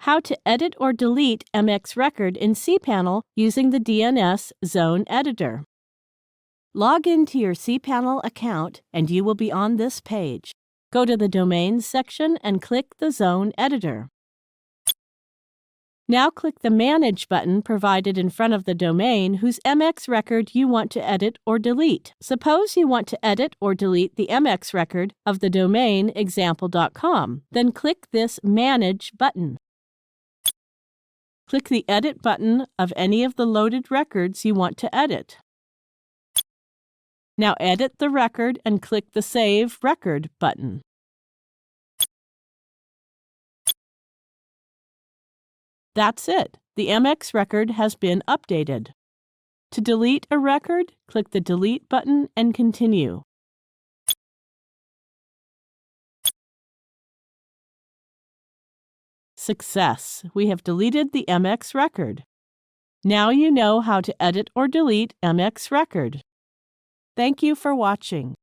how to edit or delete MX record in cPanel using the DNS Zone Editor. Log into your cPanel account and you will be on this page. Go to the Domains section and click the Zone Editor. Now click the Manage button provided in front of the domain whose MX record you want to edit or delete. Suppose you want to edit or delete the MX record of the domain example.com. Then click this Manage button. Click the Edit button of any of the loaded records you want to edit. Now edit the record and click the Save Record button. That's it. The MX record has been updated. To delete a record, click the Delete button and continue. Success! We have deleted the MX record. Now you know how to edit or delete MX record. Thank you for watching.